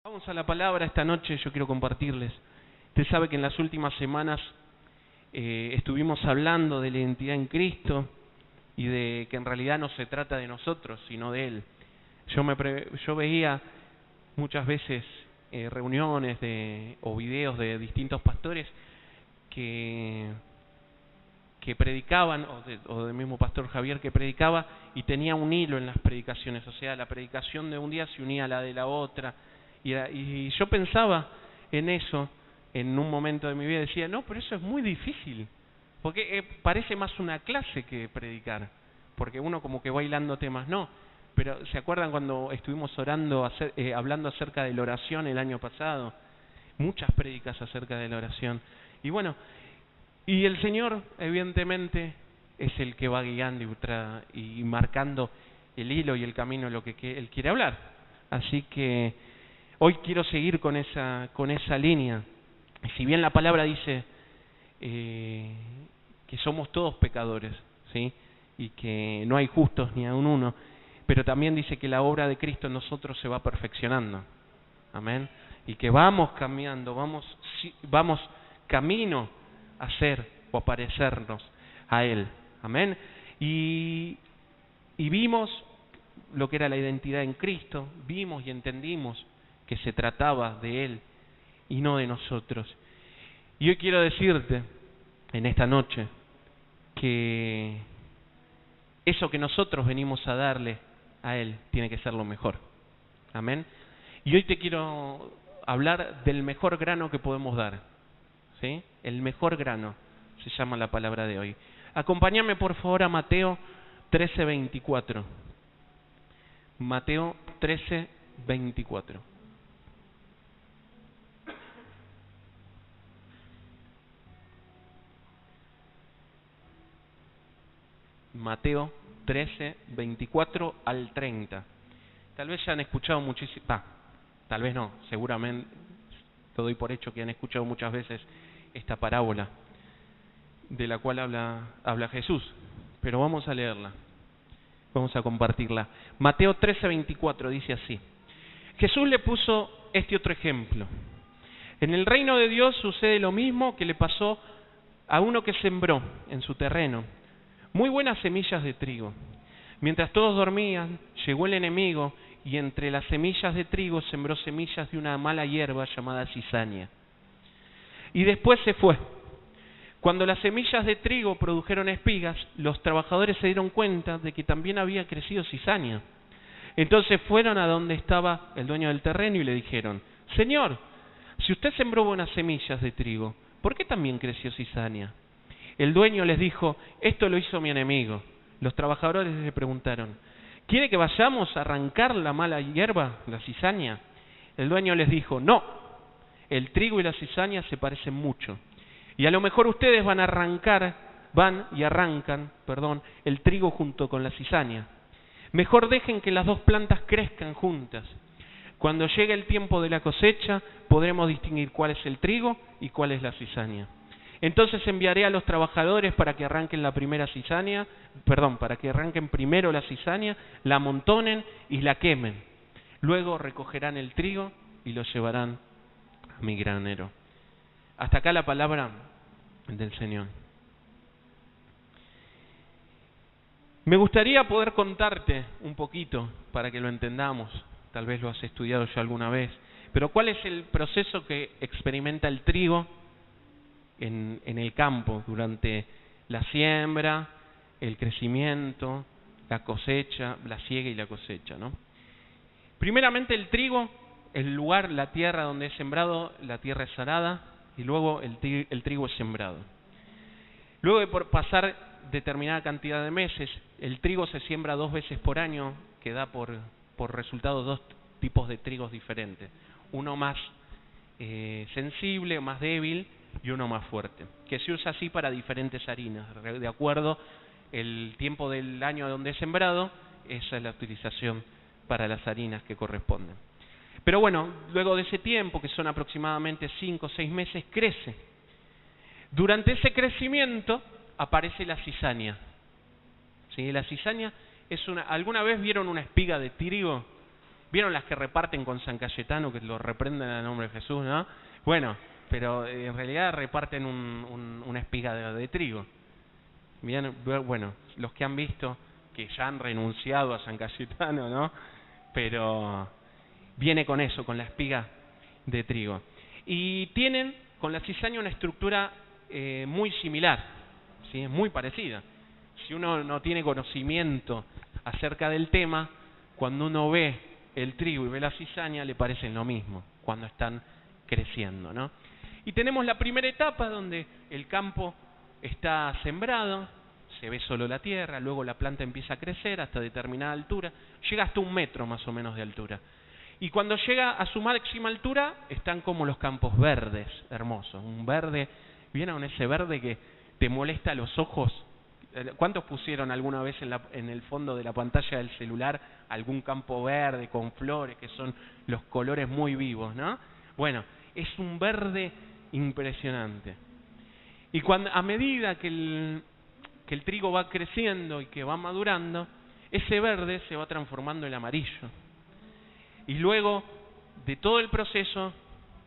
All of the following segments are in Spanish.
Vamos a la palabra esta noche. Yo quiero compartirles. Usted sabe que en las últimas semanas estuvimos hablando de la identidad en Cristo y de que en realidad no se trata de nosotros, sino de Él. Yo veía muchas veces reuniones o videos de distintos pastores que predicaban, o del mismo pastor Javier que predicaba, y tenía un hilo en las predicaciones. O sea, la predicación de un día se unía a la de la otra. Y yo pensaba en eso en un momento de mi vida. Decía, no, pero eso es muy difícil, porque parece más una clase que predicar, porque uno como que va hilando temas. No, pero ¿se acuerdan cuando estuvimos orando, hablando acerca de la oración el año pasado? Muchas prédicas acerca de la oración. Y bueno, y el Señor evidentemente es el que va guiando y marcando el hilo y el camino, lo que Él quiere hablar. Así que hoy quiero seguir con esa línea. Si bien la palabra dice que somos todos pecadores, ¿sí? Y que no hay justos ni aun uno, pero también dice que la obra de Cristo en nosotros se va perfeccionando. Amén. Y que vamos cambiando, vamos camino a ser o a parecernos a Él. Amén. Y vimos lo que era la identidad en Cristo, vimos y entendimos que se trataba de Él y no de nosotros. Y hoy quiero decirte, en esta noche, que eso que nosotros venimos a darle a Él tiene que ser lo mejor. Amén. Y hoy te quiero hablar del mejor grano que podemos dar. ¿Sí? El mejor grano se llama la palabra de hoy. Acompáñame por favor a Mateo 13:24. Mateo 13:24. Mateo 13:24 al 30. Tal vez ya han escuchado muchísimo, tal vez no, seguramente lo doy por hecho que han escuchado muchas veces esta parábola de la cual habla Jesús, pero vamos a leerla, vamos a compartirla. Mateo 13:24 dice así: Jesús le puso este otro ejemplo. En el reino de Dios sucede lo mismo que le pasó a uno que sembró en su terreno muy buenas semillas de trigo. Mientras todos dormían, llegó el enemigo y entre las semillas de trigo sembró semillas de una mala hierba llamada cizaña. Y después se fue. Cuando las semillas de trigo produjeron espigas, los trabajadores se dieron cuenta de que también había crecido cizaña. Entonces fueron a donde estaba el dueño del terreno y le dijeron: Señor, si usted sembró buenas semillas de trigo, ¿por qué también creció cizaña? El dueño les dijo: esto lo hizo mi enemigo. Los trabajadores le preguntaron: ¿quiere que vayamos a arrancar la mala hierba, la cizaña? El dueño les dijo: no, el trigo y la cizaña se parecen mucho. Y a lo mejor ustedes van y arrancan el trigo junto con la cizaña. Mejor dejen que las dos plantas crezcan juntas. Cuando llegue el tiempo de la cosecha, podremos distinguir cuál es el trigo y cuál es la cizaña. Entonces enviaré a los trabajadores para que arranquen primero la cizaña, la amontonen y la quemen. Luego recogerán el trigo y lo llevarán a mi granero. Hasta acá la palabra del Señor. Me gustaría poder contarte un poquito para que lo entendamos. Tal vez lo has estudiado ya alguna vez. Pero ¿cuál es el proceso que experimenta el trigo en el campo durante la siembra, el crecimiento, la cosecha, la siega y la cosecha, ¿no? Primeramente el trigo, el lugar, la tierra donde es sembrado, la tierra es arada y luego el trigo es sembrado. Luego de pasar determinada cantidad de meses, el trigo se siembra 2 veces por año, que da por resultado 2 tipos de trigos diferentes. Uno más sensible, más débil, y uno más fuerte, que se usa así para diferentes harinas. De acuerdo el tiempo del año donde es sembrado, esa es la utilización para las harinas que corresponden. Pero bueno, luego de ese tiempo, que son aproximadamente 5 o 6 meses, crece. Durante ese crecimiento aparece la cizaña. ¿Sí? La cizaña es ¿alguna vez vieron una espiga de trigo? ¿Vieron las que reparten con San Cayetano, que lo reprenden en el nombre de Jesús, no? Bueno, pero en realidad reparten una espiga de trigo. Bien, bueno, los que han visto, que ya han renunciado a San Cayetano, ¿no? Pero viene con eso, con la espiga de trigo. Y tienen con la cizaña una estructura muy similar, ¿sí? Es muy parecida. Si uno no tiene conocimiento acerca del tema, cuando uno ve el trigo y ve la cizaña, le parecen lo mismo cuando están creciendo, ¿no? Y tenemos la primera etapa donde el campo está sembrado, se ve solo la tierra, luego la planta empieza a crecer hasta determinada altura, llega hasta 1 metro más o menos de altura. Y cuando llega a su máxima altura, están como los campos verdes, hermosos. Un verde, ¿vieron ese verde que te molesta los ojos? ¿Cuántos pusieron alguna vez en el fondo de la pantalla del celular algún campo verde con flores, que son los colores muy vivos, ¿no? Bueno, es un verde impresionante. Y a medida que el trigo va creciendo y que va madurando, ese verde se va transformando en amarillo. Y luego de todo el proceso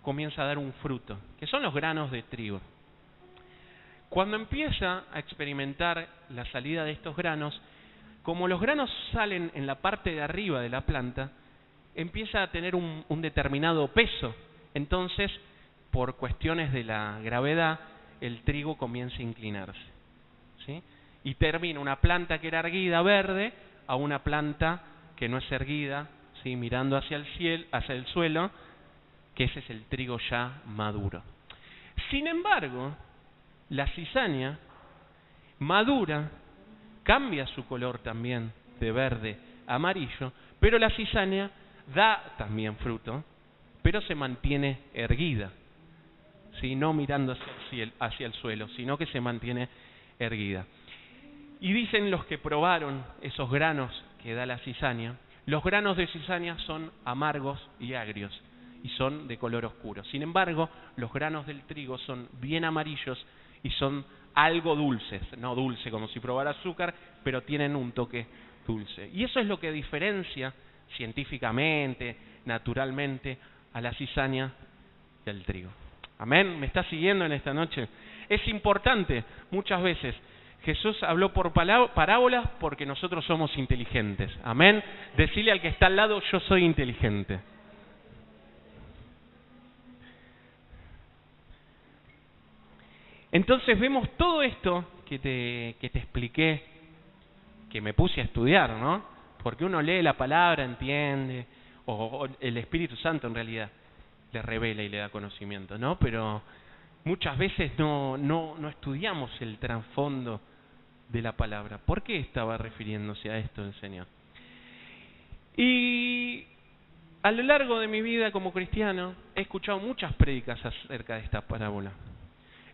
comienza a dar un fruto, que son los granos de trigo. Cuando empieza a experimentar la salida de estos granos, como los granos salen en la parte de arriba de la planta, empieza a tener un determinado peso. Entonces, por cuestiones de la gravedad, el trigo comienza a inclinarse, ¿sí? Y termina una planta que era erguida, verde, a una planta que no es erguida, ¿sí? Mirando hacia el suelo, que ese es el trigo ya maduro. Sin embargo, la cizaña madura, cambia su color también de verde a amarillo, pero la cizaña da también fruto, pero se mantiene erguida, ¿sí? No mirando hacia el suelo, sino que se mantiene erguida. Y dicen los que probaron esos granos que da la cizaña, los granos de cizaña son amargos y agrios, y son de color oscuro. Sin embargo, los granos del trigo son bien amarillos y son algo dulces, no dulce como si probara azúcar, pero tienen un toque dulce. Y eso es lo que diferencia científicamente, naturalmente, a la cizaña del trigo. Amén, ¿me está siguiendo en esta noche? Es importante, muchas veces, Jesús habló por parábolas porque nosotros somos inteligentes. Amén, decirle al que está al lado, yo soy inteligente. Entonces vemos todo esto que te expliqué, que me puse a estudiar, ¿no? Porque uno lee la palabra, entiende, o el Espíritu Santo en realidad le revela y le da conocimiento, ¿no? Pero muchas veces no estudiamos el trasfondo de la palabra. ¿Por qué estaba refiriéndose a esto el Señor? Y a lo largo de mi vida como cristiano he escuchado muchas prédicas acerca de esta parábola,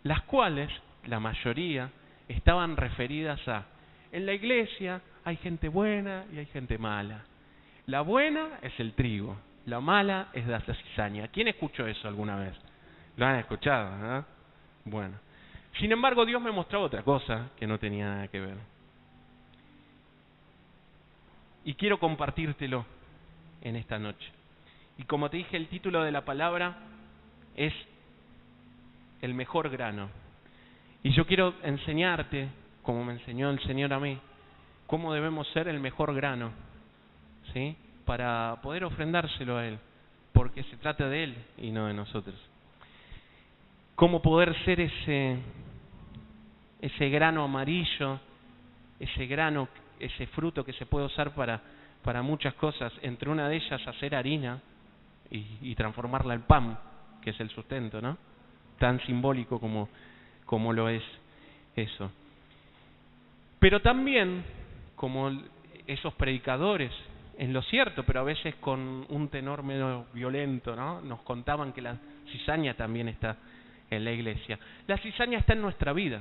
las cuales, la mayoría, estaban referidas a: en la iglesia hay gente buena y hay gente mala. La buena es el trigo, la mala es la cizaña. ¿Quién escuchó eso alguna vez? ¿Lo han escuchado, no? Bueno. Sin embargo, Dios me mostraba otra cosa que no tenía nada que ver. Y quiero compartírtelo en esta noche. Y como te dije, el título de la palabra es el mejor grano. Y yo quiero enseñarte, como me enseñó el Señor a mí, cómo debemos ser el mejor grano, ¿sí? Para poder ofrendárselo a Él, porque se trata de Él y no de nosotros. Cómo poder ser ese grano amarillo, ese fruto que se puede usar para muchas cosas, entre una de ellas hacer harina y transformarla en pan, que es el sustento, ¿no? Tan simbólico como lo es eso. Pero también, como esos predicadores, en lo cierto, pero a veces con un tenor medio violento, ¿no? Nos contaban que la cizaña también está en la iglesia. La cizaña está en nuestra vida.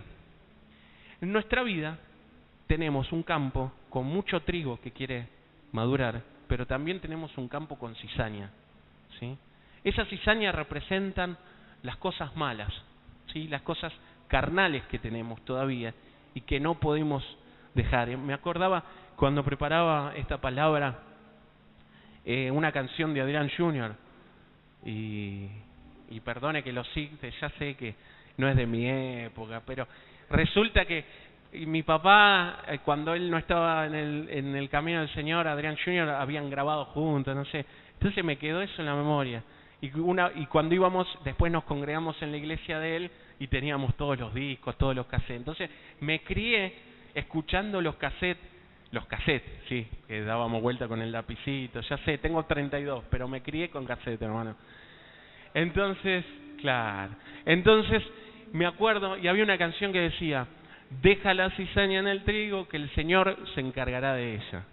En nuestra vida tenemos un campo con mucho trigo que quiere madurar, pero también tenemos un campo con cizaña, ¿sí? Esas cizañas representan las cosas malas, ¿sí? Las cosas carnales que tenemos todavía y que no podemos dejar. Me acordaba cuando preparaba esta palabra, una canción de Adrián Jr. Y perdone que lo cite, ya sé que no es de mi época, pero resulta que mi papá, cuando él no estaba en el camino del Señor, Adrián Jr. habían grabado juntos, no sé. Entonces me quedó eso en la memoria. Y cuando íbamos, después nos congregamos en la iglesia de él y teníamos todos los discos, todos los cassettes. Entonces me crié escuchando los cassettes, sí, que dábamos vuelta con el lapicito. Ya sé, tengo 32, pero me crié con cassette, hermano. Entonces, claro. Entonces me acuerdo, y había una canción que decía: deja la cizaña en el trigo, que el Señor se encargará de ella.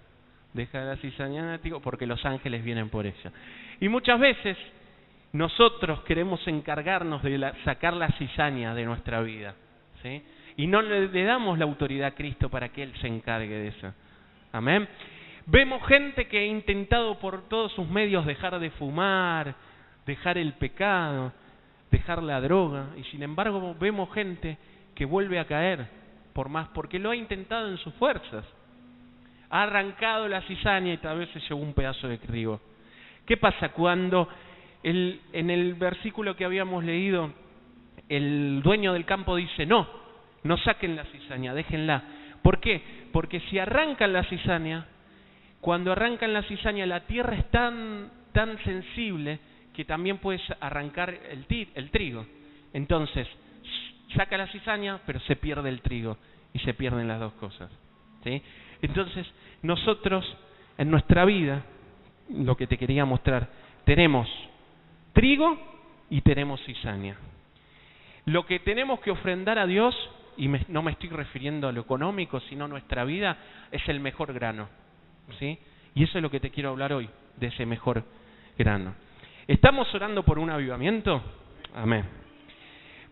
Deja la cizaña en el trigo, porque los ángeles vienen por ella. Y muchas veces nosotros queremos encargarnos de sacar la cizaña de nuestra vida, ¿sí? Y no le damos la autoridad a Cristo para que Él se encargue de eso. Amén. Vemos gente que ha intentado por todos sus medios dejar de fumar, dejar el pecado, dejar la droga, y sin embargo vemos gente que vuelve a caer, porque lo ha intentado en sus fuerzas. Ha arrancado la cizaña y tal vez se llevó un pedazo de trigo. ¿Qué pasa cuando en el versículo que habíamos leído, el dueño del campo dice: no saquen la cizaña, déjenla? ¿Por qué? Porque si arrancan la cizaña, cuando arrancan la cizaña, la tierra es tan sensible que también puedes arrancar el trigo. Entonces, saca la cizaña, pero se pierde el trigo, y se pierden las dos cosas, ¿sí? Entonces, nosotros, en nuestra vida, lo que te quería mostrar, tenemos trigo y tenemos cizaña. Lo que tenemos que ofrendar a Dios, y no me estoy refiriendo a lo económico, sino nuestra vida, es el mejor grano, ¿sí? Y eso es lo que te quiero hablar hoy, de ese mejor grano. ¿Estamos orando por un avivamiento? Amén.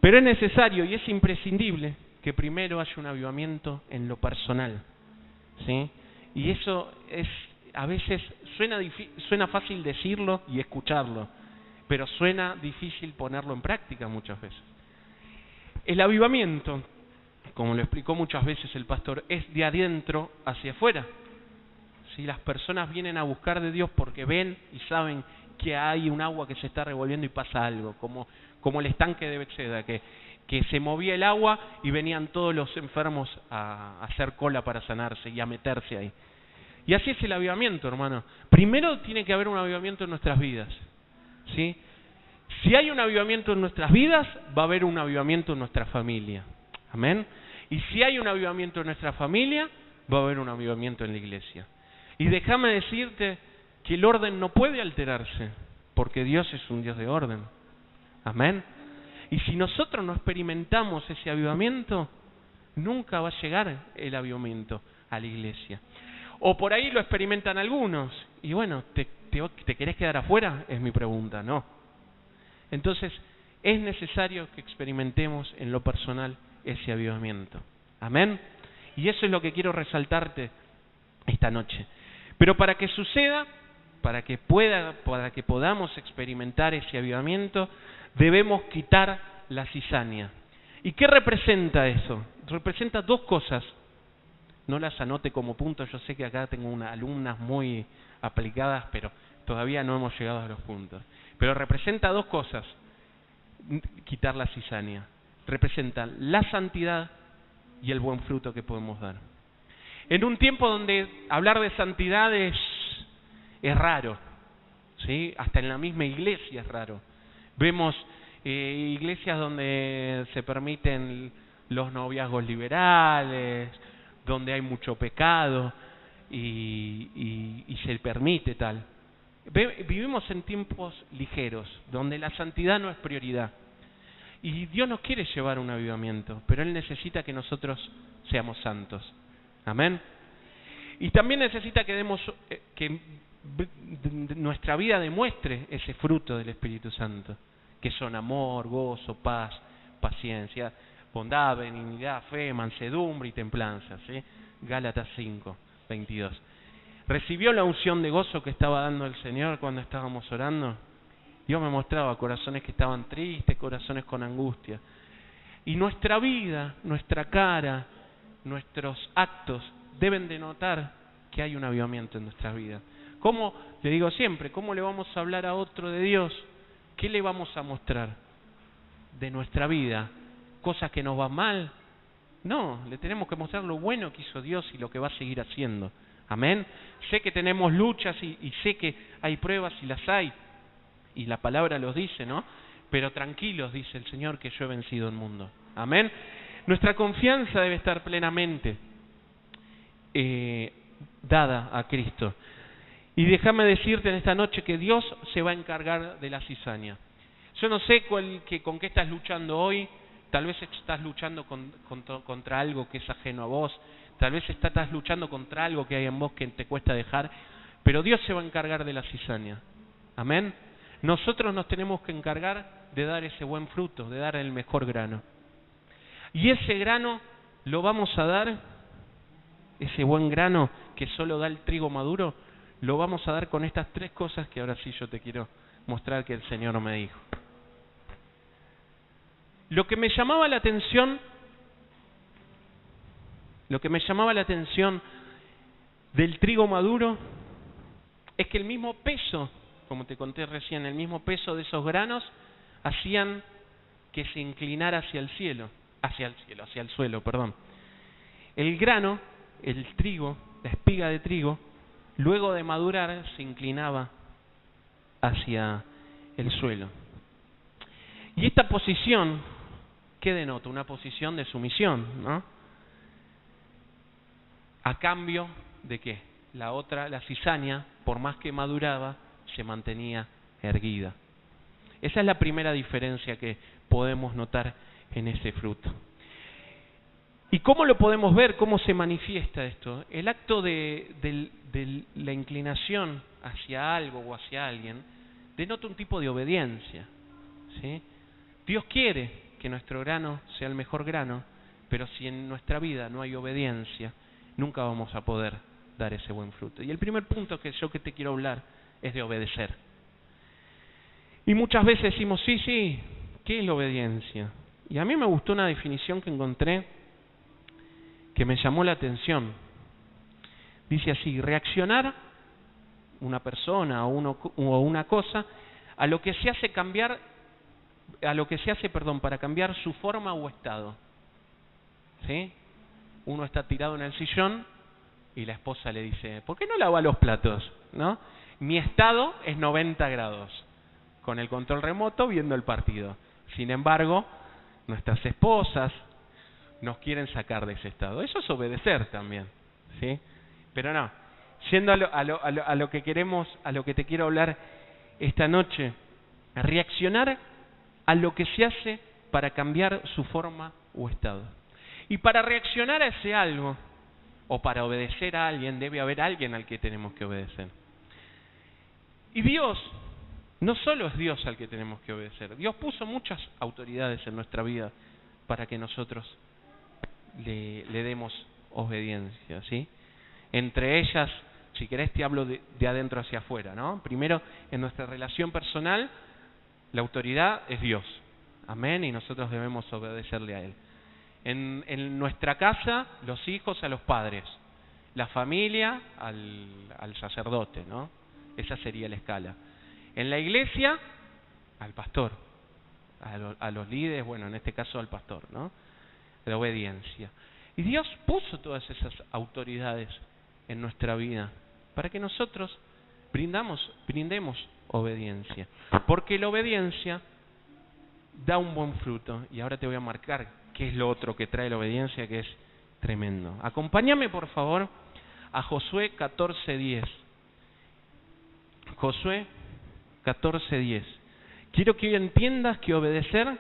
Pero es necesario y es imprescindible que primero haya un avivamiento en lo personal, ¿sí? Y eso a veces suena fácil decirlo y escucharlo, pero suena difícil ponerlo en práctica muchas veces. El avivamiento, como lo explicó muchas veces el pastor, es de adentro hacia afuera. Si las personas vienen a buscar de Dios porque ven y saben que hay un agua que se está revolviendo y pasa algo, como el estanque de Bethesda, que se movía el agua y venían todos los enfermos a hacer cola para sanarse y a meterse ahí. Y así es el avivamiento, hermano. Primero tiene que haber un avivamiento en nuestras vidas, ¿sí? Si hay un avivamiento en nuestras vidas, va a haber un avivamiento en nuestra familia. Amén. Y si hay un avivamiento en nuestra familia, va a haber un avivamiento en la iglesia. Y déjame decirte que el orden no puede alterarse, porque Dios es un Dios de orden. Amén. Y si nosotros no experimentamos ese avivamiento, nunca va a llegar el avivamiento a la iglesia. O por ahí lo experimentan algunos, y bueno, ¿te querés quedar afuera? Es mi pregunta, no. Entonces, es necesario que experimentemos en lo personal ese avivamiento. Amén. Y eso es lo que quiero resaltarte esta noche. Pero para que suceda, para que podamos experimentar ese avivamiento, debemos quitar la cizaña. ¿Y qué representa eso? Representa dos cosas. No las anote como puntos, yo sé que acá tengo unas alumnas muy aplicadas, pero todavía no hemos llegado a los puntos. Pero representa dos cosas, quitar la cizaña. Representa la santidad y el buen fruto que podemos dar. En un tiempo donde hablar de santidad es raro, ¿sí? Hasta en la misma iglesia es raro. Vemos iglesias donde se permiten los noviazgos liberales, donde hay mucho pecado y se permite tal. Vivimos en tiempos ligeros, donde la santidad no es prioridad. Y Dios nos quiere llevar a un avivamiento, pero Él necesita que nosotros seamos santos. Amén. Y también necesita que nuestra vida demuestre ese fruto del Espíritu Santo, que son amor, gozo, paz, paciencia, bondad, benignidad, fe, mansedumbre y templanza, ¿sí? Gálatas 5:22. ¿Recibió la unción de gozo que estaba dando el Señor cuando estábamos orando? Dios me mostraba corazones que estaban tristes, corazones con angustia. Y nuestra vida, nuestra cara, nuestros actos deben denotar que hay un avivamiento en nuestra vida. ¿Cómo, le digo siempre, cómo le vamos a hablar a otro de Dios? ¿Qué le vamos a mostrar de nuestra vida? ¿Cosas que nos van mal? No, le tenemos que mostrar lo bueno que hizo Dios y lo que va a seguir haciendo. Amén. Sé que tenemos luchas y sé que hay pruebas y las hay. Y la palabra los dice, ¿no? Pero tranquilos, dice el Señor, que yo he vencido el mundo. Amén. Nuestra confianza debe estar plenamente dada a Cristo. Y déjame decirte en esta noche que Dios se va a encargar de la cizaña. Yo no sé con qué estás luchando hoy. Tal vez estás luchando contra algo que es ajeno a vos. Tal vez estás luchando contra algo que hay en vos que te cuesta dejar. Pero Dios se va a encargar de la cizaña. Amén. Nosotros nos tenemos que encargar de dar ese buen fruto, de dar el mejor grano. Y ese grano lo vamos a dar, ese buen grano que solo da el trigo maduro, lo vamos a dar con estas tres cosas que ahora sí yo te quiero mostrar que el Señor me dijo. Lo que me llamaba la atención del trigo maduro es que el mismo peso, como te conté recién, el mismo peso de esos granos hacían que se inclinara hacia el suelo. El grano, el trigo, la espiga de trigo, luego de madurar se inclinaba hacia el suelo. Y esta posición, ¿qué denota? Una posición de sumisión, ¿no? ¿A cambio de qué? La cizaña, por más que maduraba, se mantenía erguida. Esa es la primera diferencia que podemos notar en ese fruto. ¿Y cómo lo podemos ver? ¿Cómo se manifiesta esto? El acto de la inclinación hacia algo o hacia alguien denota un tipo de obediencia, ¿sí? Dios quiere que nuestro grano sea el mejor grano, pero si en nuestra vida no hay obediencia, nunca vamos a poder dar ese buen fruto. Y el primer punto que te quiero hablar es de obedecer. Y muchas veces decimos, sí, ¿qué es la obediencia? Y a mí me gustó una definición que encontré que me llamó la atención. Dice así: reaccionar una persona o una cosa a lo que se hace para cambiar su forma o estado. ¿Sí? Uno está tirado en el sillón y la esposa le dice, ¿por qué no lava los platos? ¿No? Mi estado es 90 grados, con el control remoto viendo el partido. Sin embargo, nuestras esposas nos quieren sacar de ese estado. Eso es obedecer también, ¿sí? Pero no, yendo a lo que queremos, a lo que te quiero hablar esta noche, reaccionar a lo que se hace para cambiar su forma o estado. Y para reaccionar a ese algo, o para obedecer a alguien, debe haber alguien al que tenemos que obedecer. Y Dios, no solo es Dios al que tenemos que obedecer. Dios puso muchas autoridades en nuestra vida para que nosotros le demos obediencia, ¿sí? Entre ellas, si querés te hablo de adentro hacia afuera, ¿no? Primero, en nuestra relación personal, la autoridad es Dios. Amén, y nosotros debemos obedecerle a Él. En nuestra casa, los hijos a los padres, la familia al sacerdote, ¿no? Esa sería la escala. En la iglesia, al pastor, a los líderes, bueno, en este caso al pastor, ¿no? La obediencia. Y Dios puso todas esas autoridades en nuestra vida para que nosotros brindemos obediencia. Porque la obediencia da un buen fruto. Y ahora te voy a marcar qué es lo otro que trae la obediencia, que es tremendo. Acompáñame, por favor, a Josué 14:10. Josué 14:10. Quiero que hoy entiendas que obedecer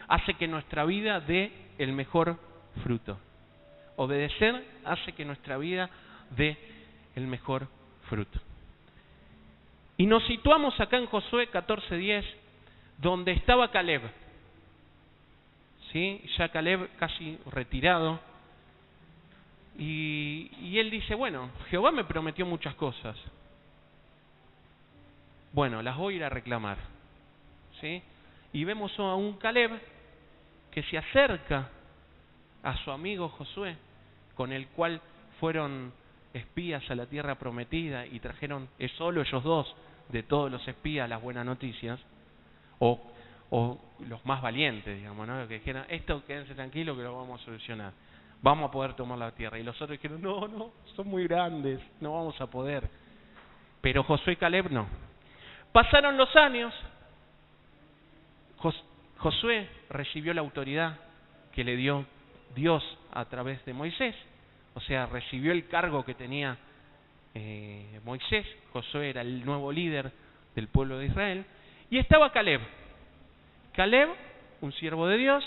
hace que nuestra vida dé el mejor fruto. Obedecer hace que nuestra vida dé el mejor fruto. Y nos situamos acá en Josué 14:10, donde estaba Caleb. ¿Sí? Ya Caleb casi retirado. Y él dice, bueno, Jehová me prometió muchas cosas. Bueno, las voy a ir a reclamar. ¿Sí? Y vemos a un Caleb que se acerca a su amigo Josué, con el cual fueron espías a la tierra prometida y trajeron solo ellos dos de todos los espías las buenas noticias, o los más valientes, digamos, ¿no? Que dijeron, esto quédense tranquilos que lo vamos a solucionar, vamos a poder tomar la tierra. Y los otros dijeron, no, son muy grandes, no vamos a poder. Pero Josué y Caleb no. Pasaron los años, Josué recibió la autoridad que le dio Dios a través de Moisés, o sea, recibió el cargo que tenía Moisés. Josué era el nuevo líder del pueblo de Israel, y estaba Caleb, un siervo de Dios,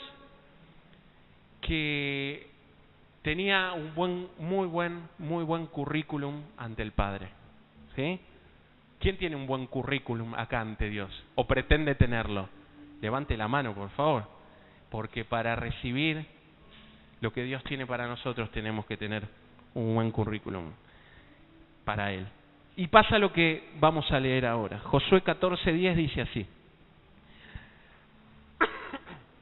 que tenía un muy buen currículum ante el Padre, ¿sí? ¿Quién tiene un buen currículum acá ante Dios? ¿O pretende tenerlo? Levante la mano, por favor, porque para recibir lo que Dios tiene para nosotros tenemos que tener un buen currículum para Él. Y pasa lo que vamos a leer ahora. Josué 14:10 dice así.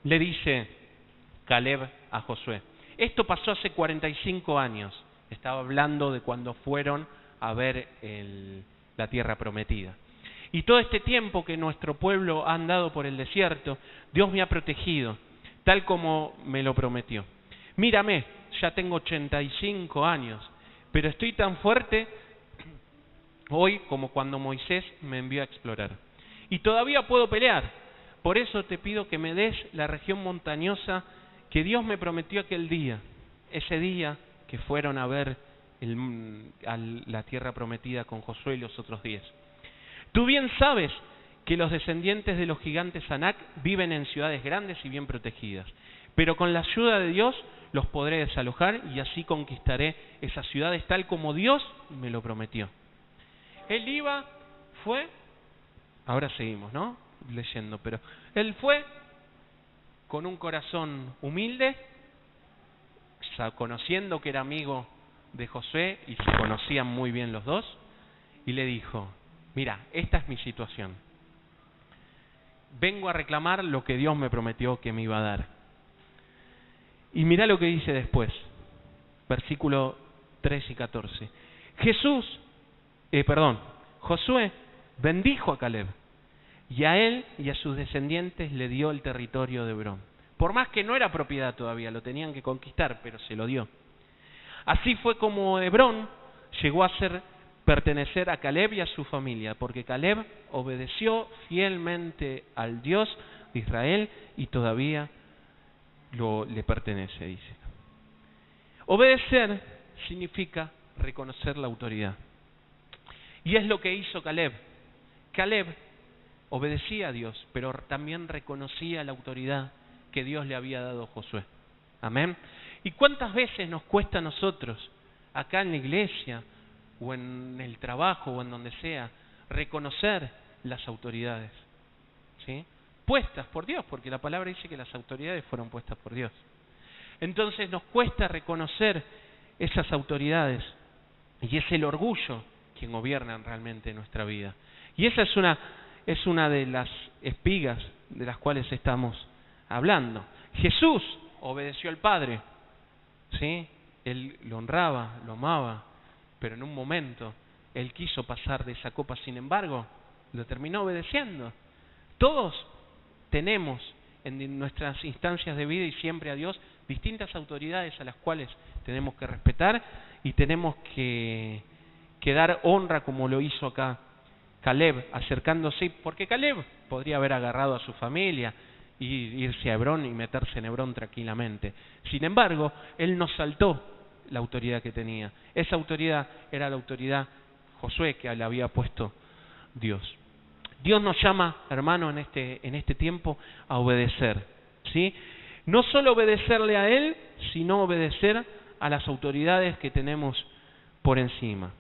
Le dice Caleb a Josué. Esto pasó hace 45 años. Estaba hablando de cuando fueron a ver la tierra prometida. Y todo este tiempo que nuestro pueblo ha andado por el desierto, Dios me ha protegido, tal como me lo prometió. Mírame, ya tengo 85 años, pero estoy tan fuerte hoy como cuando Moisés me envió a explorar. Y todavía puedo pelear. Por eso te pido que me des la región montañosa que Dios me prometió aquel día, ese día que fueron a ver la tierra prometida con Josué y los otros 10. Tú bien sabes que los descendientes de los gigantes Anak viven en ciudades grandes y bien protegidas, pero con la ayuda de Dios los podré desalojar y así conquistaré esas ciudades tal como Dios me lo prometió. Él fue, ahora seguimos, ¿no? Leyendo, pero él fue con un corazón humilde, conociendo que era amigo de Josué y se conocían muy bien los dos, y le dijo, mira, esta es mi situación. Vengo a reclamar lo que Dios me prometió que me iba a dar. Y mira lo que dice después, versículo 13 y 14. Josué bendijo a Caleb, y a él y a sus descendientes le dio el territorio de Hebrón. Por más que no era propiedad todavía, lo tenían que conquistar, pero se lo dio. Así fue como Hebrón llegó a pertenecer a Caleb y a su familia, porque Caleb obedeció fielmente al Dios de Israel y todavía le pertenece, dice. Obedecer significa reconocer la autoridad. Y es lo que hizo Caleb. Caleb obedecía a Dios, pero también reconocía la autoridad que Dios le había dado a Josué. Amén. ¿Y cuántas veces nos cuesta a nosotros, acá en la iglesia, o en el trabajo, o en donde sea, reconocer las autoridades? ¿Sí? Puestas por Dios, porque la palabra dice que las autoridades fueron puestas por Dios. Entonces nos cuesta reconocer esas autoridades, y es el orgullo quien gobierna realmente nuestra vida. Y esa es una de las espigas de las cuales estamos hablando. Jesús obedeció al Padre, ¿sí? Él lo honraba, lo amaba, pero en un momento Él quiso pasar de esa copa, sin embargo, lo terminó obedeciendo. Todos tenemos en nuestras instancias de vida y siempre a Dios distintas autoridades a las cuales tenemos que respetar y tenemos que dar honra, como lo hizo acá Caleb, acercándose, porque Caleb podría haber agarrado a su familia y irse a Hebrón y meterse en Hebrón tranquilamente. Sin embargo, él no saltó la autoridad que tenía. Esa autoridad era la autoridad Josué que le había puesto Dios. Dios nos llama, hermano, en este tiempo a obedecer, ¿sí? No solo obedecerle a Él, sino obedecer a las autoridades que tenemos por encima.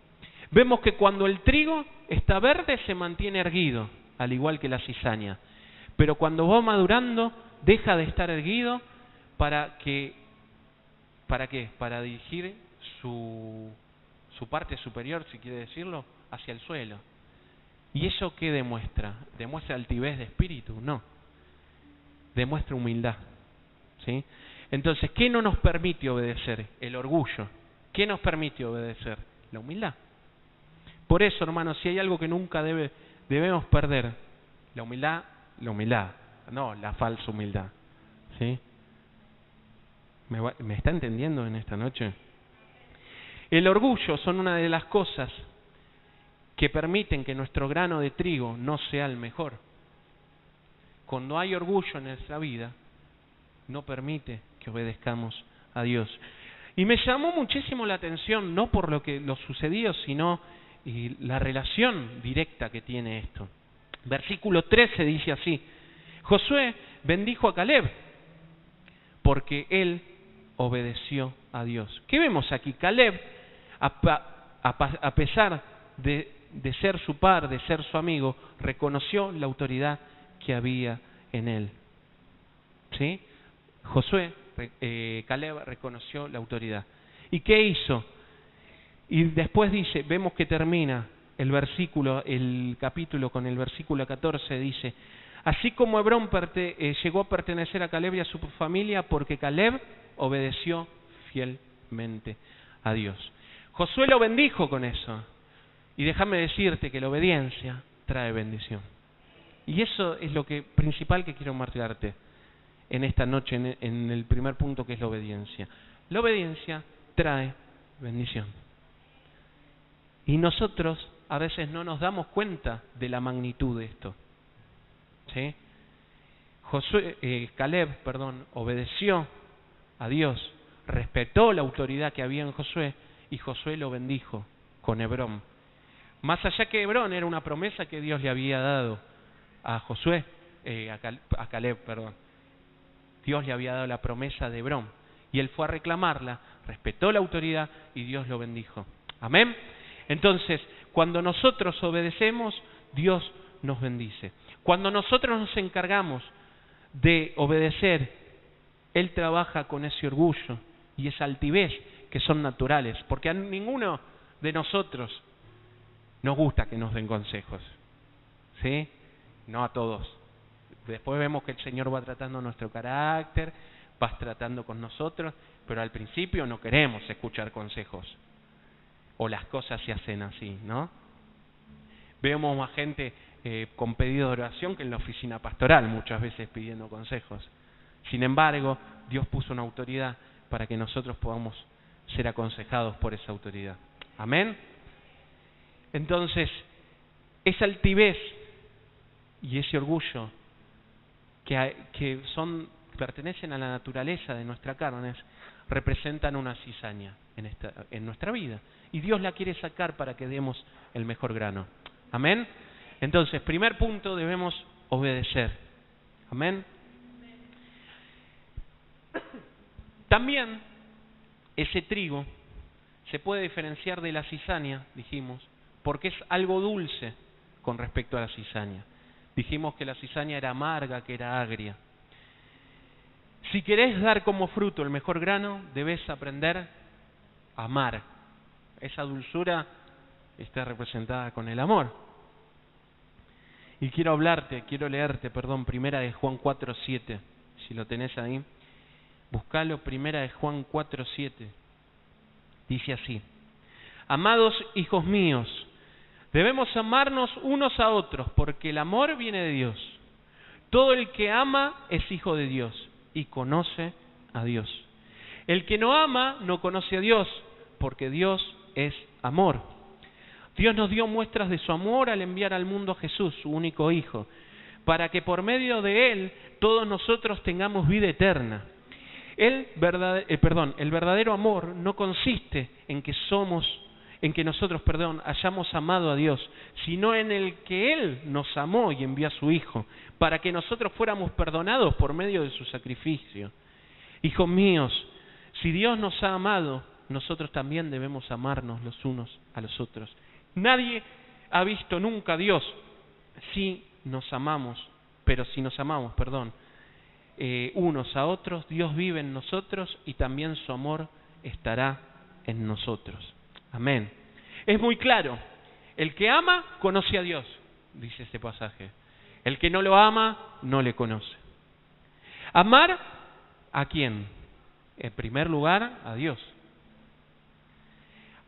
Vemos que cuando el trigo está verde se mantiene erguido, al igual que la cizaña. Pero cuando va madurando, deja de estar erguido ¿para qué? Para dirigir su parte superior, si quiere decirlo, hacia el suelo. ¿Y eso qué demuestra? ¿Demuestra altivez de espíritu? No. Demuestra humildad, ¿sí? Entonces, ¿qué no nos permite obedecer? El orgullo. ¿Qué nos permite obedecer? La humildad. Por eso, hermanos, si hay algo que nunca debemos perder, la humildad, no la falsa humildad. ¿Sí? ¿Me está entendiendo en esta noche? El orgullo son una de las cosas que permiten que nuestro grano de trigo no sea el mejor. Cuando hay orgullo en nuestra vida, no permite que obedezcamos a Dios. Y me llamó muchísimo la atención, no por lo sucedido, sino la relación directa que tiene esto. Versículo 13 dice así: Josué bendijo a Caleb porque él obedeció a Dios. ¿Qué vemos aquí? Caleb, a pesar de ser su par, de ser su amigo, reconoció la autoridad que había en él. ¿Sí? Caleb reconoció la autoridad. ¿Y qué hizo? Y después dice, vemos que termina el capítulo con el versículo 14, dice: así como Hebrón llegó a pertenecer a Caleb y a su familia, porque Caleb obedeció fielmente a Dios. Josué lo bendijo con eso. Y déjame decirte que la obediencia trae bendición. Y eso es lo principal que quiero marcarte en esta noche, en el primer punto, que es la obediencia. La obediencia trae bendición. Y nosotros a veces no nos damos cuenta de la magnitud de esto. ¿Sí? Caleb obedeció a Dios, respetó la autoridad que había en Josué, y Josué lo bendijo con Hebrón. Más allá que Hebrón era una promesa que Dios le había dado a Caleb. Dios le había dado la promesa de Hebrón, y él fue a reclamarla, respetó la autoridad y Dios lo bendijo. Amén. Entonces, cuando nosotros obedecemos, Dios nos bendice. Cuando nosotros nos encargamos de obedecer, Él trabaja con ese orgullo y esa altivez que son naturales, porque a ninguno de nosotros nos gusta que nos den consejos, ¿sí? No a todos. Después vemos que el Señor va tratando nuestro carácter, va tratando con nosotros, pero al principio no queremos escuchar consejos, o las cosas se hacen así, ¿no? Vemos más gente con pedido de oración que en la oficina pastoral, muchas veces pidiendo consejos. Sin embargo, Dios puso una autoridad para que nosotros podamos ser aconsejados por esa autoridad. Amén. Entonces, esa altivez y ese orgullo que pertenecen a la naturaleza de nuestra carne, representan una cizaña en nuestra vida. Y Dios la quiere sacar para que demos el mejor grano. Amén. Entonces, primer punto, debemos obedecer. Amén. También ese trigo se puede diferenciar de la cizaña, dijimos, porque es algo dulce con respecto a la cizaña. Dijimos que la cizaña era amarga, que era agria. Si querés dar como fruto el mejor grano, debes aprender a amar. Esa dulzura está representada con el amor. Y quiero leerte, primera de Juan 4:7, si lo tenés ahí. Buscalo, primera de Juan 4:7. Dice así: amados hijos míos, debemos amarnos unos a otros, porque el amor viene de Dios. Todo el que ama es hijo de Dios y conoce a Dios. El que no ama no conoce a Dios, porque Dios es amor. Dios nos dio muestras de su amor al enviar al mundo a Jesús, su único Hijo, para que por medio de Él todos nosotros tengamos vida eterna. El verdadero amor no consiste en que nosotros hayamos amado a Dios, sino en el que Él nos amó y envió a su Hijo, para que nosotros fuéramos perdonados por medio de su sacrificio. Hijos míos, si Dios nos ha amado, nosotros también debemos amarnos los unos a los otros. Nadie ha visto nunca a Dios si nos amamos, unos a otros. Dios vive en nosotros y también su amor estará en nosotros. Amén. Es muy claro. El que ama, conoce a Dios, dice este pasaje. El que no lo ama, no le conoce. ¿Amar a quién? En primer lugar, a Dios.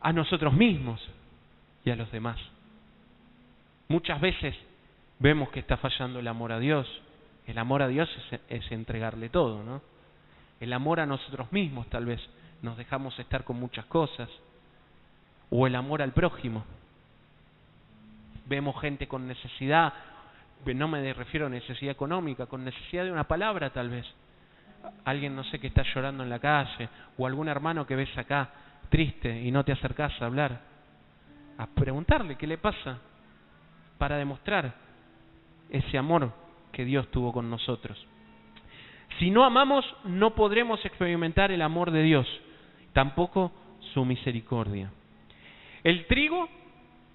a nosotros mismos y a los demás. Muchas veces vemos que está fallando el amor a Dios. El amor a Dios es entregarle todo, ¿no? El amor a nosotros mismos, tal vez nos dejamos estar con muchas cosas. O el amor al prójimo. Vemos gente con necesidad, no me refiero a necesidad económica, con necesidad de una palabra tal vez. Alguien, no sé, que está llorando en la calle, o algún hermano que ves acá triste y no te acercás a hablar, a preguntarle qué le pasa, para demostrar ese amor que Dios tuvo con nosotros. Si no amamos, no podremos experimentar el amor de Dios, tampoco su misericordia. El trigo,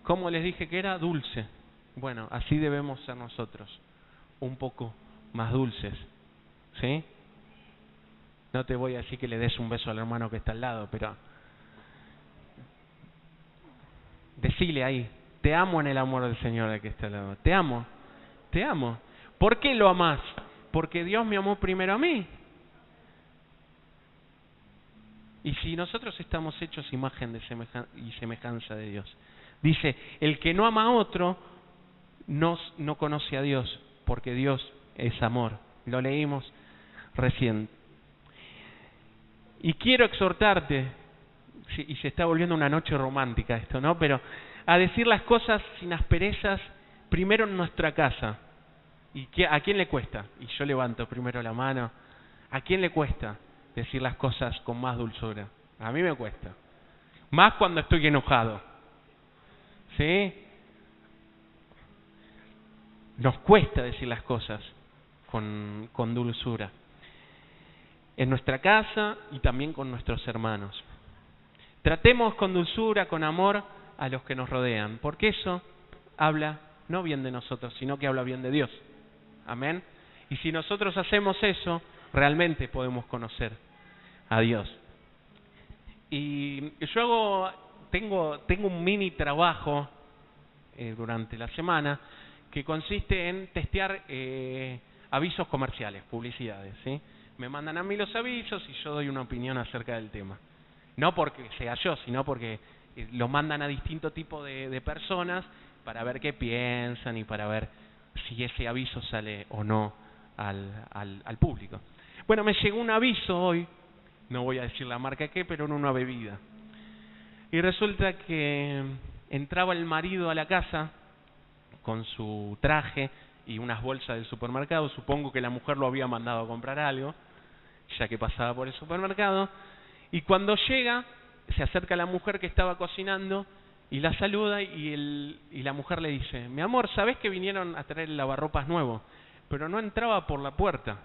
como les dije que era, dulce. Bueno, así debemos ser nosotros, un poco más dulces, ¿sí? No te voy a decir que le des un beso al hermano que está al lado, pero decile ahí, te amo en el amor del Señor al que está al lado. Te amo, te amo. ¿Por qué lo amás? Porque Dios me amó primero a mí. Y si nosotros estamos hechos imagen y semejanza de Dios. Dice, el que no ama a otro no conoce a Dios, porque Dios es amor. Lo leímos recién. Y quiero exhortarte, y se está volviendo una noche romántica esto, ¿no? Pero a decir las cosas sin asperezas, primero en nuestra casa. ¿Y a quién le cuesta? Y yo levanto primero la mano. ¿A quién le cuesta decir las cosas con más dulzura? A mí me cuesta. Más cuando estoy enojado. ¿Sí? Nos cuesta decir las cosas con dulzura. En nuestra casa y también con nuestros hermanos. Tratemos con dulzura, con amor a los que nos rodean, porque eso habla no bien de nosotros, sino que habla bien de Dios. Amén. Y si nosotros hacemos eso, realmente podemos conocer a Dios. Y yo tengo un mini trabajo durante la semana que consiste en testear avisos comerciales, publicidades, ¿sí? Me mandan a mí los avisos y yo doy una opinión acerca del tema. No porque sea yo, sino porque lo mandan a distinto tipo de personas para ver qué piensan y para ver si ese aviso sale o no al público. Bueno, me llegó un aviso hoy, no voy a decir la marca qué, pero en una bebida. Y resulta que entraba el marido a la casa con su traje y unas bolsas del supermercado. Supongo que la mujer lo había mandado a comprar algo, ya que pasaba por el supermercado. Y cuando llega, se acerca a la mujer que estaba cocinando y la saluda y la mujer le dice, mi amor, ¿sabés que vinieron a traer el lavarropas nuevo? Pero no entraba por la puerta.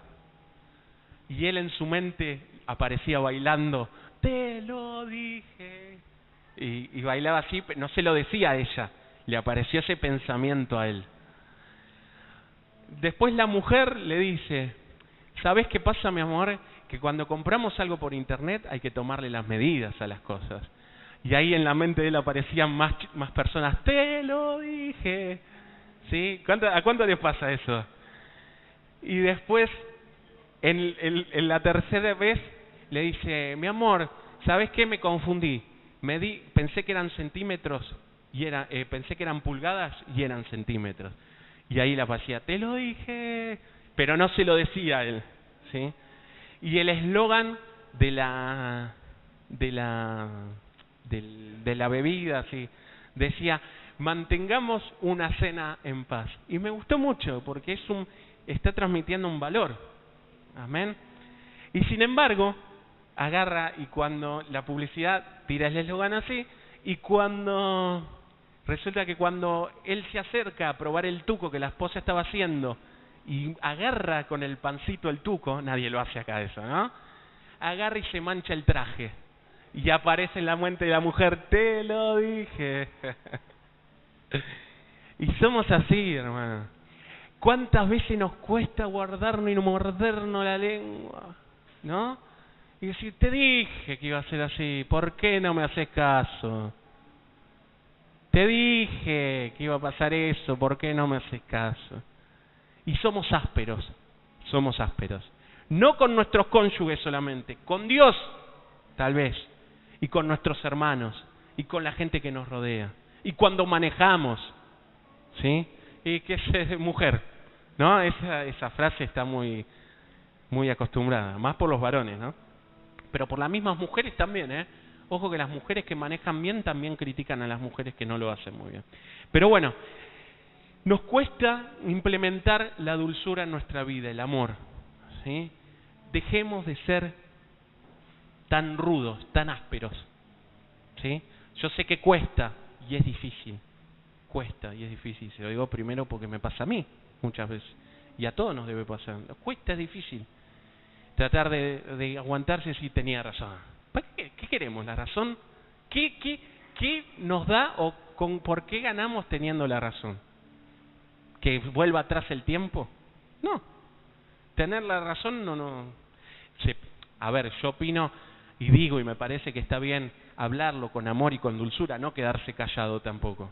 Y él en su mente aparecía bailando, te lo dije. Y bailaba así, no se lo decía a ella, le apareció ese pensamiento a él. Después la mujer le dice, ¿sabés qué pasa, mi amor? Que cuando compramos algo por internet hay que tomarle las medidas a las cosas. Y ahí en la mente de él aparecían más personas, te lo dije. ¿Sí? ¿A cuánto les pasa eso? Y después, en la tercera vez, le dice, mi amor, ¿sabés qué? Me confundí. Pensé que eran centímetros, pensé que eran pulgadas y eran centímetros. Y ahí la aparecía, te lo dije, pero no se lo decía a él, ¿sí? Y el eslogan de la bebida, ¿sí?, decía, mantengamos una cena en paz. Y me gustó mucho porque está transmitiendo un valor. Amén. Y sin embargo, agarra y cuando la publicidad tira el eslogan así, y resulta que cuando él se acerca a probar el tuco que la esposa estaba haciendo y agarra con el pancito el tuco, nadie lo hace acá eso, ¿no? Agarra y se mancha el traje y aparece en la mente de la mujer, te lo dije. Y somos así, hermano. ¿Cuántas veces nos cuesta guardarnos y mordernos la lengua? ¿No? Y decir, te dije que iba a ser así, ¿por qué no me haces caso? Te dije que iba a pasar eso, ¿por qué no me haces caso? Y somos ásperos. No con nuestros cónyuges solamente, con Dios, tal vez, y con nuestros hermanos, y con la gente que nos rodea. Y cuando manejamos, ¿sí? Y que es mujer, ¿no? Esa frase está muy acostumbrada, más por los varones, ¿no? Pero por las mismas mujeres también, ¿eh? Ojo que las mujeres que manejan bien también critican a las mujeres que no lo hacen muy bien. Pero bueno, nos cuesta implementar la dulzura en nuestra vida, el amor, ¿sí? Dejemos de ser tan rudos, tan ásperos, ¿sí? Yo sé que cuesta y es difícil, cuesta y es difícil. Se lo digo primero porque me pasa a mí muchas veces y a todos nos debe pasar. Cuesta, es difícil tratar de aguantarse si tenía razón. ¿Qué queremos? ¿La razón? ¿Qué nos da o por qué ganamos teniendo la razón? ¿Que vuelva atrás el tiempo? No. Tener la razón no. A ver, yo opino y digo y me parece que está bien hablarlo con amor y con dulzura, no quedarse callado tampoco,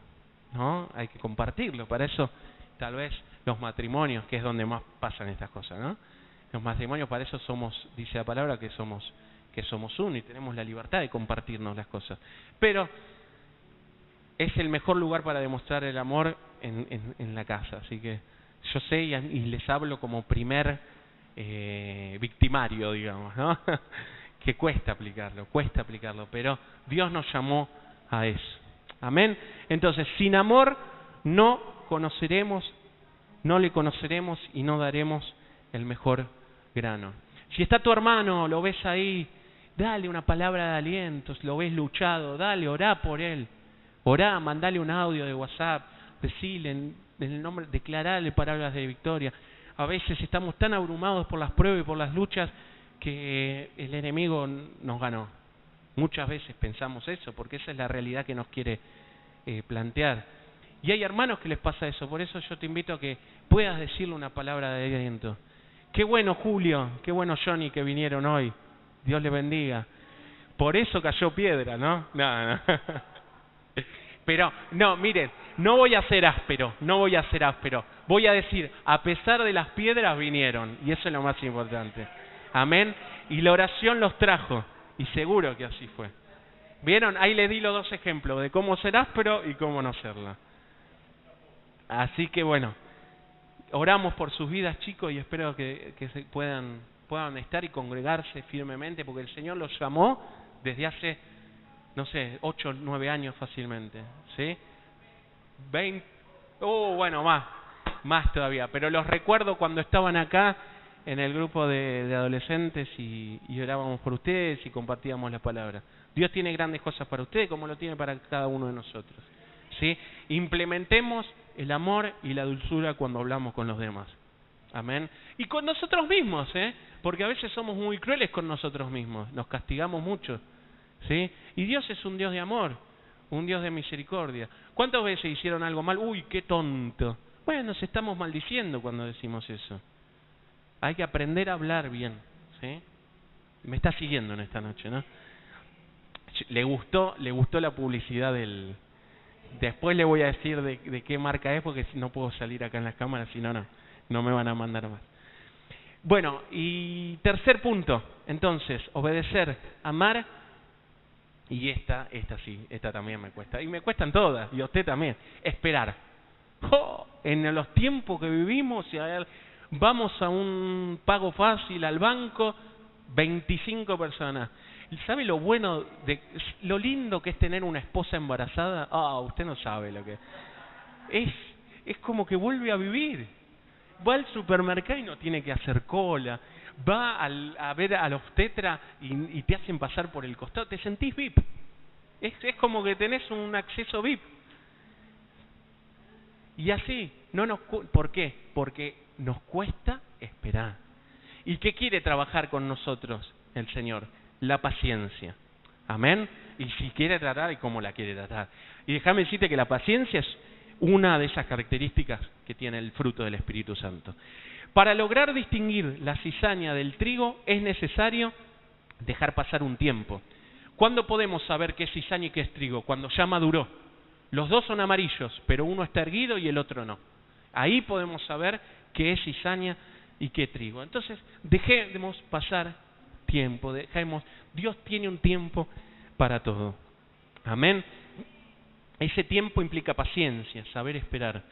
¿no? Hay que compartirlo. Para eso tal vez los matrimonios, que es donde más pasan estas cosas, ¿no? Los matrimonios, para eso somos, dice la palabra, que somos uno y tenemos la libertad de compartirnos las cosas. Pero es el mejor lugar para demostrar el amor en la casa. Así que yo sé y les hablo como primer victimario, digamos, ¿no? Que cuesta aplicarlo, pero Dios nos llamó a eso. Amén. Entonces, sin amor no le conoceremos y no daremos el mejor grano. Si está tu hermano, lo ves ahí, dale una palabra de aliento. Si lo ves luchado, dale, orá por él. Orá, mandale un audio de WhatsApp, decile en el nombre, declarale palabras de victoria. A veces estamos tan abrumados por las pruebas y por las luchas que el enemigo nos ganó. Muchas veces pensamos eso, porque esa es la realidad que nos quiere plantear. Y hay hermanos que les pasa eso, por eso yo te invito a que puedas decirle una palabra de aliento. Qué bueno Julio, qué bueno Johnny que vinieron hoy. Dios les bendiga. Por eso cayó piedra, ¿no? No. Pero, no, miren, no voy a ser áspero. Voy a decir, a pesar de las piedras vinieron. Y eso es lo más importante. Amén. Y la oración los trajo. Y seguro que así fue. ¿Vieron? Ahí les di los dos ejemplos de cómo ser áspero y cómo no serlo. Así que bueno, oramos por sus vidas, chicos, y espero que se puedan estar y congregarse firmemente, porque el Señor los llamó desde hace, 8 o 9 años fácilmente, ¿sí? 20, bueno, más todavía, pero los recuerdo cuando estaban acá en el grupo de adolescentes y orábamos por ustedes y compartíamos la palabra. Dios tiene grandes cosas para ustedes como lo tiene para cada uno de nosotros, ¿sí? Implementemos el amor y la dulzura cuando hablamos con los demás. Amén. Y con nosotros mismos, porque a veces somos muy crueles con nosotros mismos, nos castigamos mucho, ¿sí? Y Dios es un Dios de amor, un Dios de misericordia. ¿Cuántas veces hicieron algo mal? Uy, qué tonto. Bueno, nos estamos maldiciendo cuando decimos eso. Hay que aprender a hablar bien, ¿sí? Me está siguiendo en esta noche, ¿no? Le gustó la publicidad del... Después le voy a decir de qué marca es, porque no puedo salir acá en las cámaras, si no me van a mandar más. Bueno, y tercer punto, entonces, obedecer, amar, y esta también me cuesta, y me cuestan todas, y a usted también, esperar. En los tiempos que vivimos, vamos a un pago fácil al banco, 25 personas. ¿Sabe lo lo lindo que es tener una esposa embarazada? Usted no sabe lo que es como que vuelve a vivir. Va al supermercado y no tiene que hacer cola. Va a ver a los obstetra y te hacen pasar por el costado. Te sentís VIP. Es como que tenés un acceso VIP. Y así, ¿por qué? Porque nos cuesta esperar. ¿Y qué quiere trabajar con nosotros el Señor? La paciencia. Amén. Y si quiere tratar, y cómo la quiere tratar. Y déjame decirte que la paciencia es una de esas características que tiene el fruto del Espíritu Santo. Para lograr distinguir la cizaña del trigo es necesario dejar pasar un tiempo. ¿Cuándo podemos saber qué es cizaña y qué es trigo? Cuando ya maduró. Los dos son amarillos, pero uno está erguido y el otro no. Ahí podemos saber qué es cizaña y qué es trigo. Entonces, dejemos pasar tiempo, Dios tiene un tiempo para todo. Amén. Ese tiempo implica paciencia, saber esperar.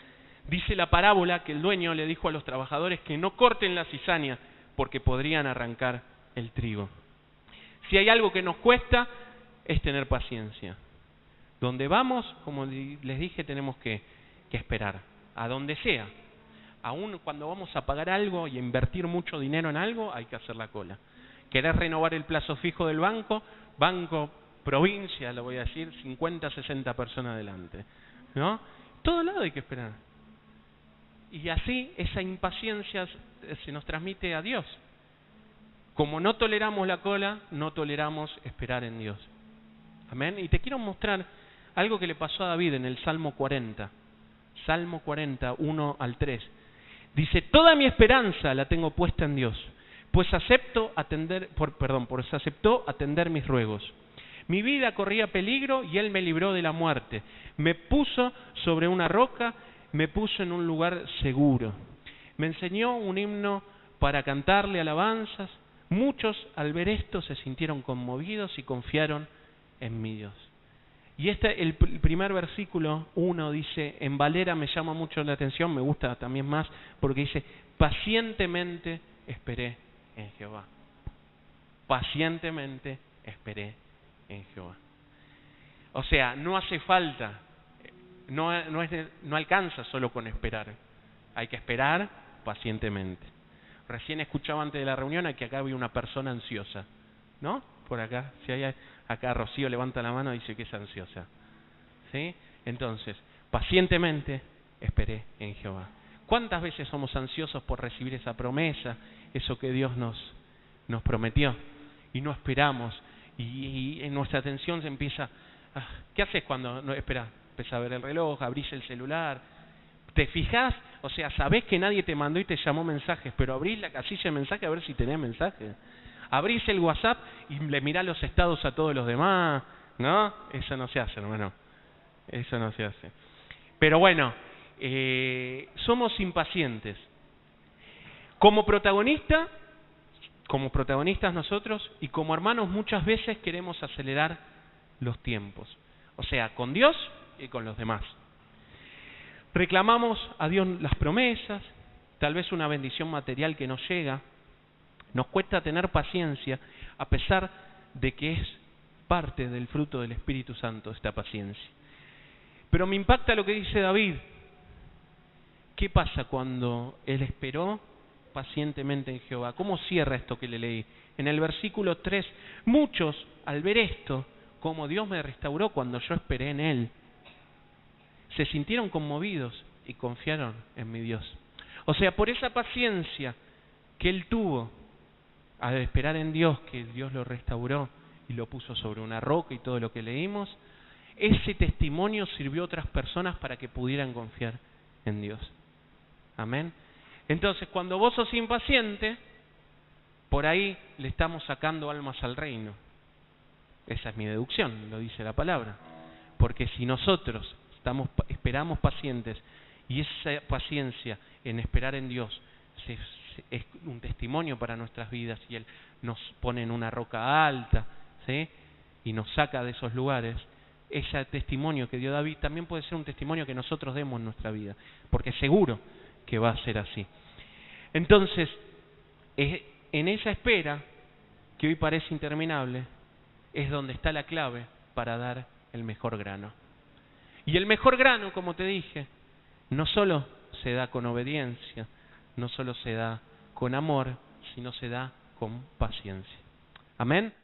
Dice la parábola que el dueño le dijo a los trabajadores que no corten la cizaña porque podrían arrancar el trigo. Si hay algo que nos cuesta, es tener paciencia. Donde vamos, como les dije, tenemos que esperar, a donde sea. Aún cuando vamos a pagar algo y invertir mucho dinero en algo, hay que hacer la cola. ¿Querés renovar el plazo fijo del banco? Banco, provincia, lo voy a decir, 50, 60 personas delante, ¿no? Todo lado hay que esperar. Y así esa impaciencia se nos transmite a Dios. Como no toleramos la cola, no toleramos esperar en Dios. Amén. Y te quiero mostrar algo que le pasó a David en el Salmo 40. Salmo 40, 1 al 3. Dice, toda mi esperanza la tengo puesta en Dios, pues aceptó atender mis ruegos. Mi vida corría peligro y Él me libró de la muerte. Me puso sobre una roca, me puso en un lugar seguro. Me enseñó un himno para cantarle alabanzas. Muchos al ver esto se sintieron conmovidos y confiaron en mi Dios. Y el primer versículo 1 dice, en Valera me llama mucho la atención, me gusta también más, porque dice, pacientemente esperé en Jehová. Pacientemente esperé en Jehová. O sea, no hace falta, no alcanza solo con esperar. Hay que esperar pacientemente. Recién escuchaba antes de la reunión que acá había una persona ansiosa, ¿no? Por acá, si hay acá Rocío levanta la mano y dice que es ansiosa, ¿sí? Entonces, pacientemente esperé en Jehová. ¿Cuántas veces somos ansiosos por recibir esa promesa, eso que Dios nos prometió? Y no esperamos, y en nuestra atención se empieza... ¿Qué haces cuando no esperás? Empezás a ver el reloj, abrís el celular, te fijás, o sea, sabés que nadie te mandó y te llamó mensajes, pero abrís la casilla de mensaje a ver si tenés mensajes. Abrís el WhatsApp y le mirás los estados a todos los demás, ¿no? Eso no se hace, hermano. Eso no se hace. Pero bueno, somos impacientes. Como protagonistas nosotros y como hermanos muchas veces queremos acelerar los tiempos. O sea, con Dios y con los demás. Reclamamos a Dios las promesas, tal vez una bendición material que nos llega. Nos cuesta tener paciencia a pesar de que es parte del fruto del Espíritu Santo esta paciencia. Pero me impacta lo que dice David. ¿Qué pasa cuando él esperó pacientemente en Jehová? ¿Cómo cierra esto que le leí? En el versículo 3, muchos al ver esto, como Dios me restauró cuando yo esperé en Él, se sintieron conmovidos y confiaron en mi Dios. O sea, por esa paciencia que él tuvo al esperar en Dios, que Dios lo restauró y lo puso sobre una roca y todo lo que leímos, ese testimonio sirvió a otras personas para que pudieran confiar en Dios. Amén. Entonces, cuando vos sos impaciente, por ahí le estamos sacando almas al reino. Esa es mi deducción, lo dice la palabra. Porque si nosotros esperamos pacientes y esa paciencia en esperar en Dios es un testimonio para nuestras vidas y Él nos pone en una roca alta, ¿sí? Y nos saca de esos lugares, ese testimonio que dio David también puede ser un testimonio que nosotros demos en nuestra vida, porque seguro que va a ser así. Entonces, en esa espera, que hoy parece interminable, es donde está la clave para dar el mejor grano. Y el mejor grano, como te dije, no solo se da con obediencia, no solo se da con amor, sino se da con paciencia. Amén.